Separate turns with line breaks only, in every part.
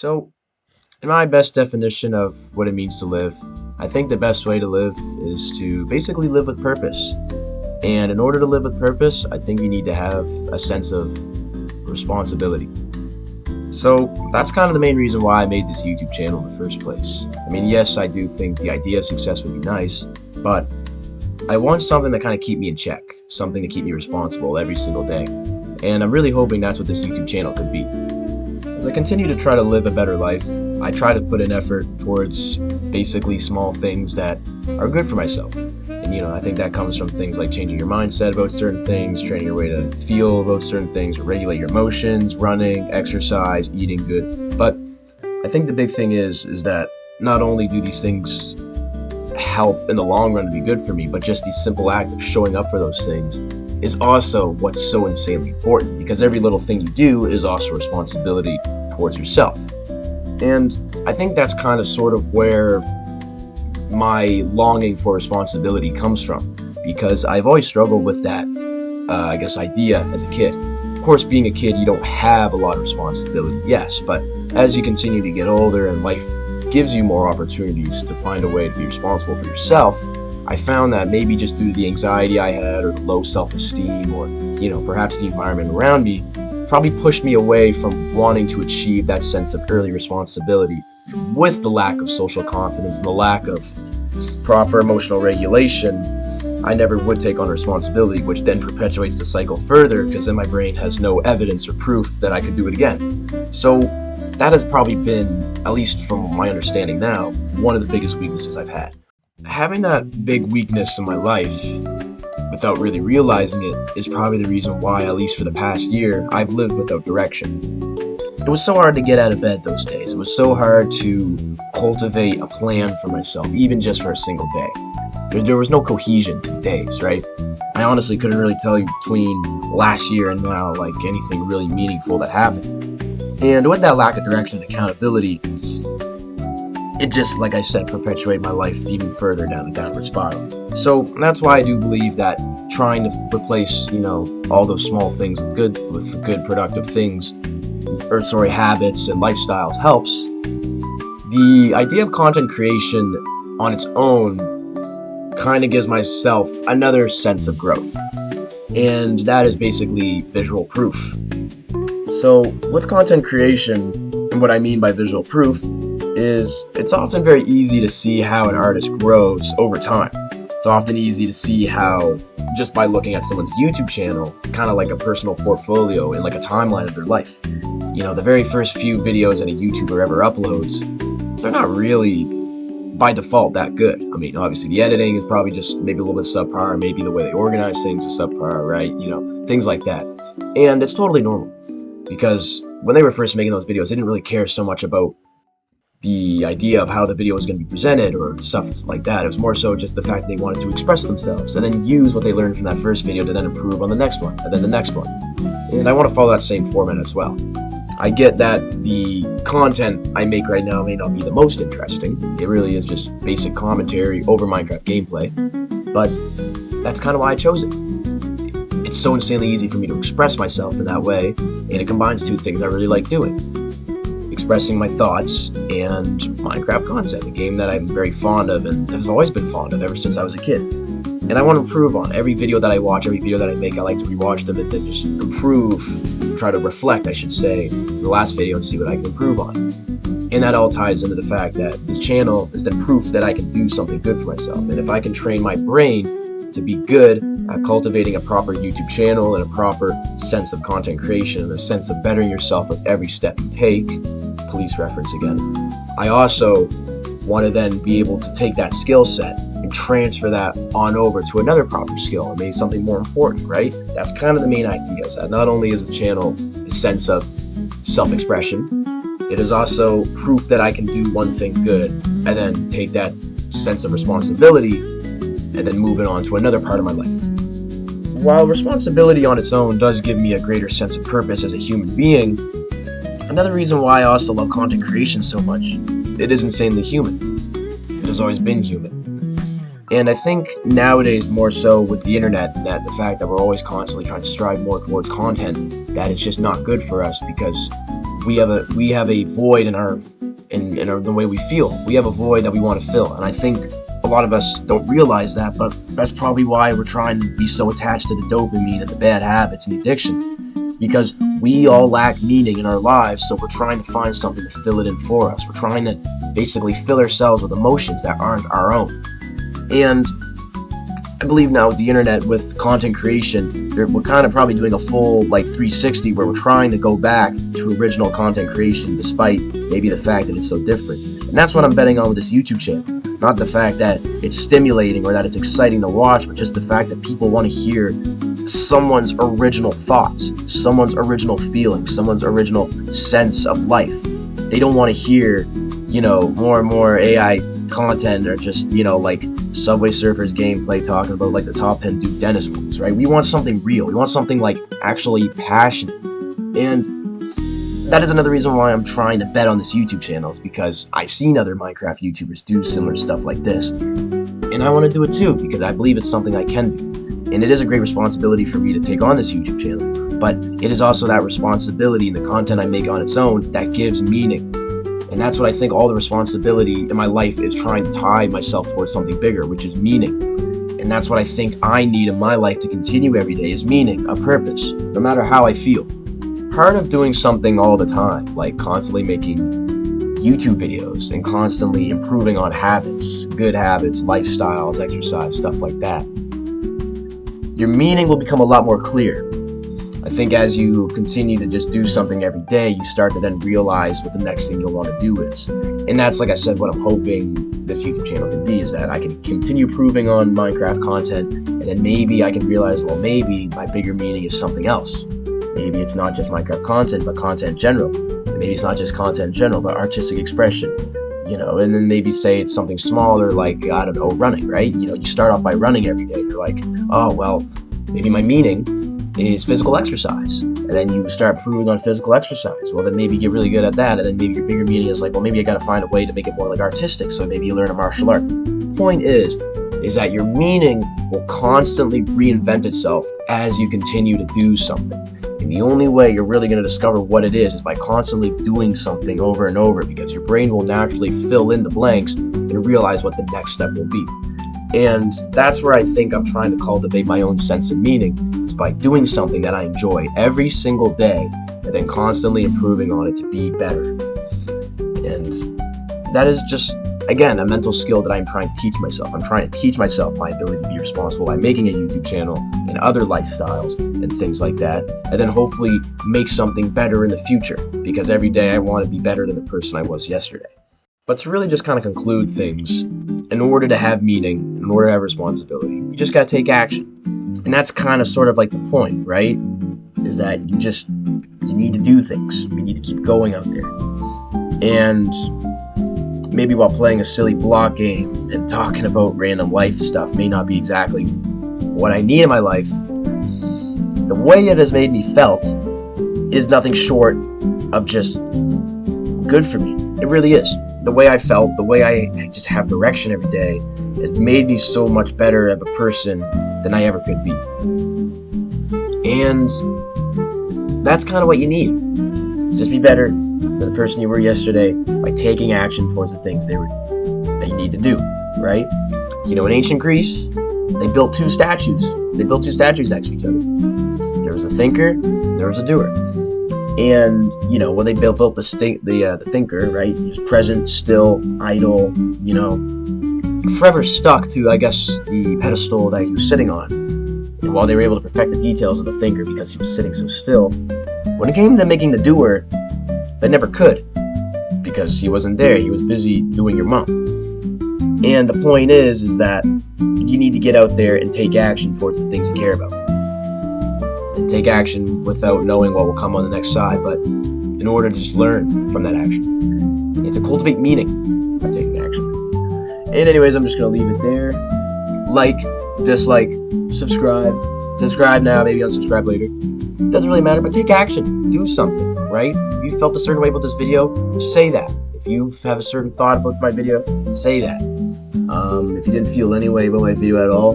So, in my best definition of what it means to live, I think the best way to live is to basically live with purpose. And in order to live with purpose, I think you need to have a sense of responsibility. So, that's kind of the main reason why I made this YouTube channel in the first place. I mean, yes, I do think the idea of success would be nice, but I want something to kind of keep me in check, something to keep me responsible every single day. And I'm really hoping that's what this YouTube channel could be. As I continue to try to live a better life, I try to put an effort towards basically small things that are good for myself. And I think that comes from things like changing your mindset about certain things, training your way to feel about certain things, regulate your emotions, running, exercise, eating good. But I think the big thing is that not only do these things help in the long run to be good for me, but just the simple act of showing up for those things is also what's so insanely important, because every little thing you do is also a responsibility towards yourself. And I think that's kind of sort of where my longing for responsibility comes from, because I've always struggled with that, idea as a kid. Of course, being a kid, you don't have a lot of responsibility, yes, but as you continue to get older and life gives you more opportunities to find a way to be responsible for yourself, I found that maybe just due to the anxiety I had or the low self-esteem or, perhaps the environment around me probably pushed me away from wanting to achieve that sense of early responsibility with the lack of social confidence and the lack of proper emotional regulation. I never would take on responsibility, which then perpetuates the cycle further because then my brain has no evidence or proof that I could do it again. So that has probably been, at least from my understanding now, one of the biggest weaknesses I've had. Having that big weakness in my life without really realizing it is probably the reason why, at least for the past year, I've lived without direction. It was so hard to get out of bed those days. It was so hard to cultivate a plan for myself, even just for a single day. There was no cohesion to the days, right? I honestly couldn't really tell you between last year and now, like anything really meaningful that happened. And with that lack of direction and accountability, it just, like I said, perpetuated my life even further down a downward spiral. So that's why I do believe that trying to replace, all those small things with good productive things, habits and lifestyles helps. The idea of content creation on its own kind of gives myself another sense of growth. And that is basically visual proof. So with content creation, and what I mean by visual proof is it's often very easy to see how an artist grows over time. It's often easy to see how, just by looking at someone's YouTube channel, it's kind of like a personal portfolio and like a timeline of their life. The very first few videos that a YouTuber ever uploads, they're not really, by default, that good. I mean, obviously the editing is probably just maybe a little bit subpar, maybe the way they organize things is subpar, right? Things like that. And it's totally normal, because when they were first making those videos, they didn't really care so much about the idea of how the video was going to be presented or stuff like that. It was more so just the fact that they wanted to express themselves and then use what they learned from that first video to then improve on the next one and then the next one. And I want to follow that same format as well. I get that the content I make right now may not be the most interesting. It really is just basic commentary over Minecraft gameplay, but that's kind of why I chose it. It's so insanely easy for me to express myself in that way, and it combines two things I really like doing: expressing my thoughts and Minecraft content, a game that I'm very fond of and have always been fond of ever since I was a kid. And I want to improve on every video that I watch, every video that I make. I like to rewatch them and then just improve, try to reflect, I should say, the last video and see what I can improve on. And that all ties into the fact that this channel is the proof that I can do something good for myself. And if I can train my brain to be good at cultivating a proper YouTube channel and a proper sense of content creation and a sense of bettering yourself with every step you take, police reference again, I also want to then be able to take that skill set and transfer that on over to another proper skill, and maybe something more important, right? That's kind of the main idea, is that not only is the channel a sense of self-expression, it is also proof that I can do one thing good and then take that sense of responsibility and then move it on to another part of my life. While responsibility on its own does give me a greater sense of purpose as a human being, another reason why I also love content creation so much, it is insanely human. It has always been human. And I think nowadays more so with the internet, that the fact that we're always constantly trying to strive more towards content that is just not good for us, because we have a void in the way we feel. We have a void that we want to fill, and I think a lot of us don't realize that, but that's probably why we're trying to be so attached to the dopamine and the bad habits and the addictions. It's because we all lack meaning in our lives, so we're trying to find something to fill it in for us. We're trying to basically fill ourselves with emotions that aren't our own. And I believe now with the internet, with content creation, we're kind of probably doing a full 360 where we're trying to go back to original content creation despite maybe the fact that it's so different. And that's what I'm betting on with this YouTube channel. Not the fact that it's stimulating or that it's exciting to watch, but just the fact that people want to hear someone's original thoughts, someone's original feelings, someone's original sense of life. They don't want to hear, more and more AI content or just, Subway Surfers gameplay talking about the top 10 Duke Dennis movies, right? We want something real. We want something actually passionate. And that is another reason why I'm trying to bet on this YouTube channel, is because I've seen other Minecraft YouTubers do similar stuff like this. And I want to do it too, because I believe it's something I can do. And it is a great responsibility for me to take on this YouTube channel. But it is also that responsibility in the content I make on its own that gives meaning. And that's what I think all the responsibility in my life is, trying to tie myself towards something bigger, which is meaning. And that's what I think I need in my life to continue every day, is meaning, a purpose, no matter how I feel. Part of doing something all the time, like constantly making YouTube videos and constantly improving on habits, good habits, lifestyles, exercise, stuff like that, your meaning will become a lot more clear. I think as you continue to just do something every day, you start to then realize what the next thing you'll want to do is. And that's, like I said, what I'm hoping this YouTube channel can be, is that I can continue improving on Minecraft content, and then maybe I can realize, well, maybe my bigger meaning is something else. Maybe it's not just Minecraft content, but content in general. And maybe it's not just content in general, but artistic expression. And then maybe say it's something smaller, running, right? You start off by running every day. You're like, oh, well, maybe my meaning is physical exercise, and then you start improving on physical exercise. Well, then maybe get really good at that, and then maybe your bigger meaning is maybe I gotta find a way to make it more artistic, so maybe you learn a martial art. The point is that your meaning will constantly reinvent itself as you continue to do something. And the only way you're really going to discover what it is by constantly doing something over and over, because your brain will naturally fill in the blanks and realize what the next step will be. And that's where I think I'm trying to cultivate my own sense of meaning, is by doing something that I enjoy every single day and then constantly improving on it to be better. And that is just, again, a mental skill that I'm trying to teach myself. I'm trying to teach myself my ability to be responsible by making a YouTube channel and other lifestyles and things like that, and then hopefully make something better in the future, because every day I want to be better than the person I was yesterday. But to really just kind of conclude things, in order to have meaning, in order to have responsibility, you just got to take action. And that's kind of sort of the point, right? Is that you need to do things. You need to keep going out there. And maybe while playing a silly block game and talking about random life stuff may not be exactly what I need in my life, the way it has made me felt is nothing short of just good for me. It really is. The way I felt, the way I just have direction every day, has made me so much better of a person than I ever could be. And that's kind of what you need. Just be better than the person you were yesterday by taking action towards the things that you need to do, right? In ancient Greece, they built two statues. They built two statues next to each other. There was a thinker, and there was a doer. And, when they built the thinker, right, he was present, still, idle, forever stuck to, I guess, the pedestal that he was sitting on. And while they were able to perfect the details of the thinker because he was sitting so still, when it came to making the doer, they never could, because he wasn't there. He was busy doing your mom. And the point is that you need to get out there and take action towards the things you care about. And take action without knowing what will come on the next side, but in order to just learn from that action. You have to cultivate meaning by taking action. And anyways, I'm just going to leave it there. Like, dislike, subscribe. Subscribe now, maybe unsubscribe later. Doesn't really matter, but take action. Do something, right? If you felt a certain way about this video, say that. If you have a certain thought about my video, say that. If you didn't feel any way about my video at all,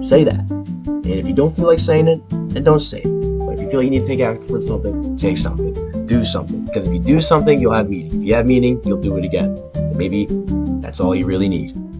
say that. And if you don't feel like saying it, then don't say it. But if you feel like you need to take action for something, take something. do something. Because if you do something, you'll have meaning. If you have meaning, you'll do it again. And maybe that's all you really need.